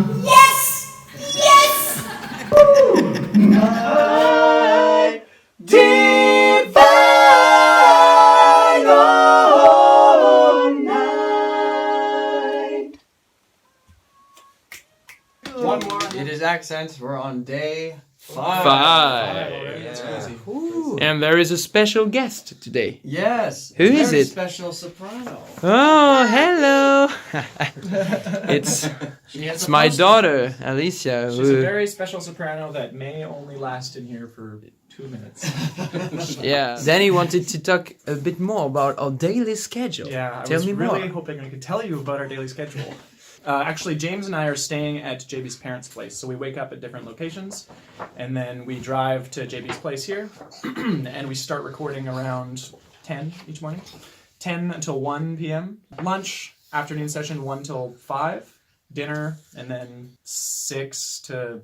One more. It is accents. We're on day 5. 5. That's crazy. Ooh. And there is a special guest today. Yes. Who is very it? Special soprano. Oh, hello. it's She has it's a my poster. daughter, Alicia. She's a very special soprano that may only last in here for 2 minutes. Yeah. Danny wanted to talk a bit more about our daily schedule. Yeah, I Tell was me really more. hoping I could tell you about our daily schedule. Actually, James and I are staying at JB's parents' place, so we wake up at different locations, and then we drive to JB's place here, and we start recording around 10 each morning. 10 until 1 p.m. Lunch, afternoon session 1 till 5. Dinner, and then 6 to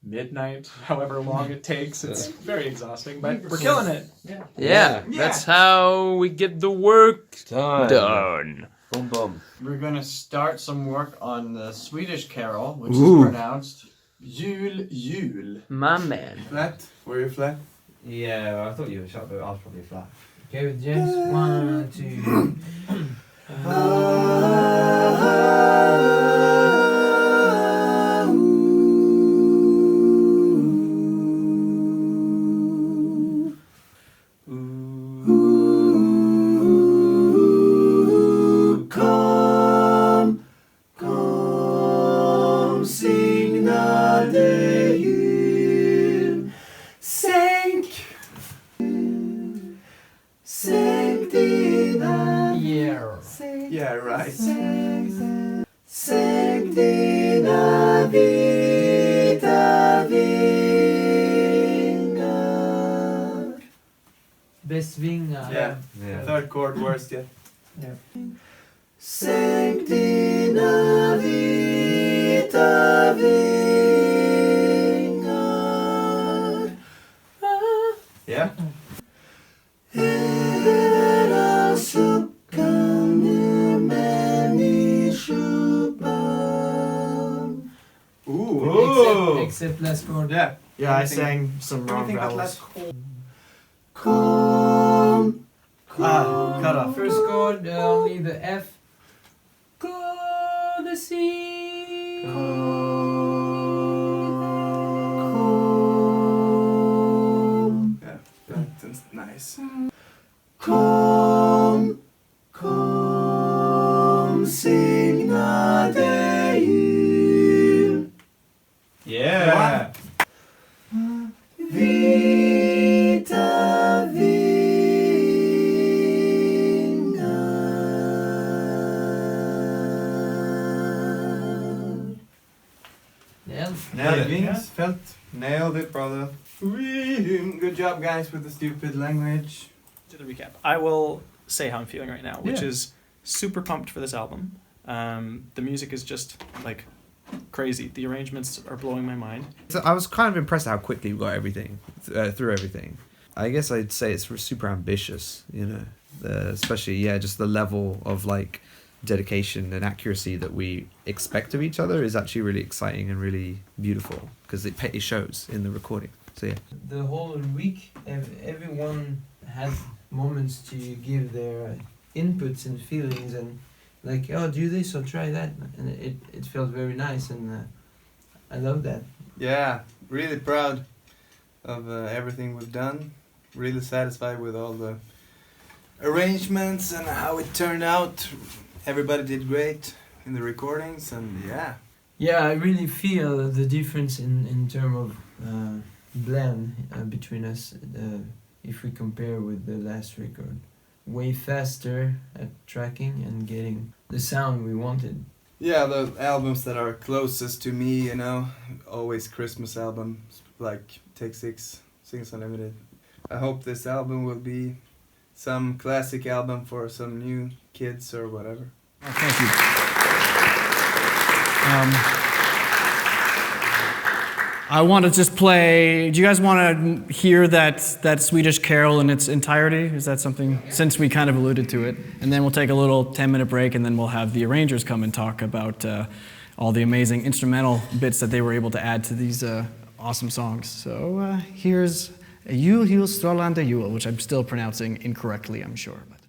midnight, however long it takes. It's very exhausting, but we're killing it. Yeah, that's how we get the work done. Boom, boom. We're going to start some work on the Swedish carol, which Ooh. is pronounced Jul, Jul. My man. Flat? Were you flat? Yeah, I thought you were sharp, but I was probably flat. Okay, with James. 1, 2. Kom, signade jul. Sänk dina. Yeah. Yeah, right. Sänk dina vita vingar. Besvingar. Yeah. Third chord worst yet. Sänk dina vita vingar. Yeah. Över all suckande människobarn. Ooh. Except last chord. Yeah. Yeah, I sang some wrong Anything but vowels. last chord. Kom, Cut off. First chord, only the F. Go the sea. kom, Yeah. That's nice. kom, signade jul. Yeah. Vita vingar. Nailed it. Wings, felt. Nailed it, brother. Whee! Good job, guys, with the stupid language. To the recap, I will say how I'm feeling right now, which Yeah. is super pumped for this album. The music is just like crazy. The arrangements are blowing my mind. So I was kind of impressed how quickly we got everything through everything. I guess I'd say it's super ambitious, you know, especially just the level of like dedication and accuracy that we expect of each other is actually really exciting and really beautiful because it shows in the recording. So yeah. The whole week, everyone had moments to give their inputs and feelings and like, oh, do this or try that, and it felt very nice, and I love that. Yeah, really proud of everything we've done. Really satisfied with all the arrangements and how it turned out. Everybody did great in the recordings, and yeah. Yeah, I really feel the difference in terms of blend between us if we compare with the last record. Way faster at tracking and getting the sound we wanted. Yeah, the albums that are closest to me, you know, always Christmas albums like Take 6, Sings Unlimited. I hope this album will be some classic album for some new kids or whatever. Oh, thank you. I want to just play. Do you guys want to hear that Swedish carol in its entirety? Is that something? Since we kind of alluded to it, and then we'll take a little 10-minute break, and then we'll have the arrangers come and talk about all the amazing instrumental bits that they were able to add to these awesome songs. So here's Jul, Jul, Strålande Jul, which I'm still pronouncing incorrectly, I'm sure. But.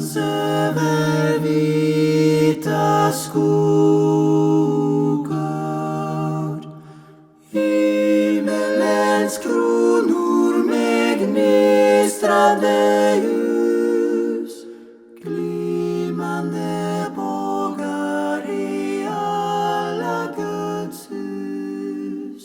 glans över vita skogar. Himmelens kronor med gnistrande ljus, glimmande bågar i alla Guds hus.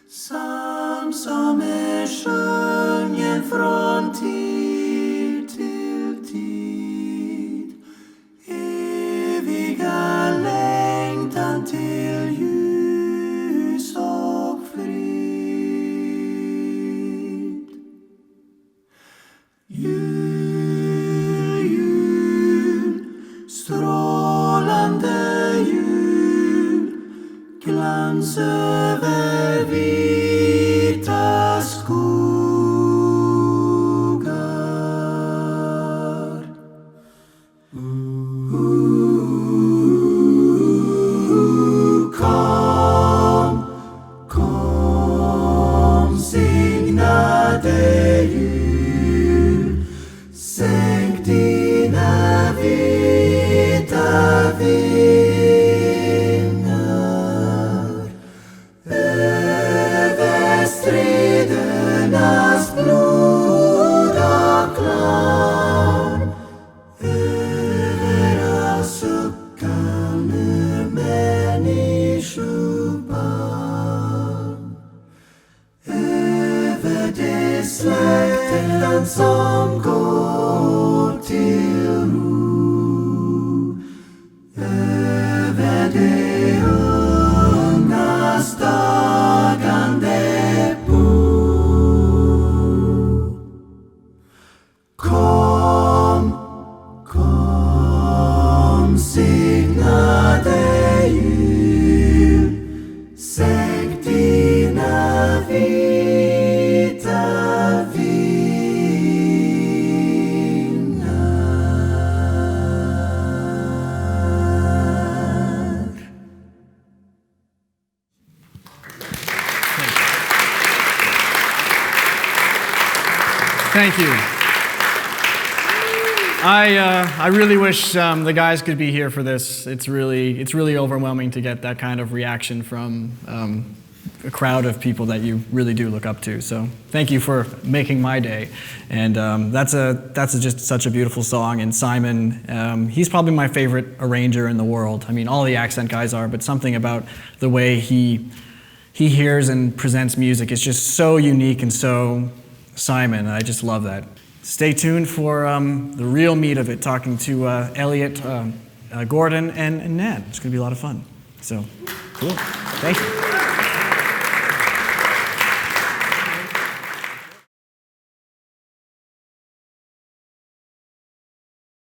Psalm som är sjungen från tid till tid, eviga längtan till ljus och frid. Jul, jul, strålande jul, glans över vita skogar. Kom, kom, signade jul, sänk dina vita vingar över stridernas blod och klarn, över all suckande människobarn, över de släkten som går till ro, över de ungas dagande bo. Kom, kom, signade jul, sänk dina vita vingar. Thank you. I really wish the guys could be here for this. It's really overwhelming to get that kind of reaction from a crowd of people that you really do look up to. So thank you for making my day. And that's just such a beautiful song. And Simon, he's probably my favorite arranger in the world. I mean, all the accent guys are, but something about the way he hears and presents music is just so unique and so Simon. I just love that. Stay tuned for the real meat of it, talking to Elliot, Gordon, and Nan. It's going to be a lot of fun. So, cool. Thank you.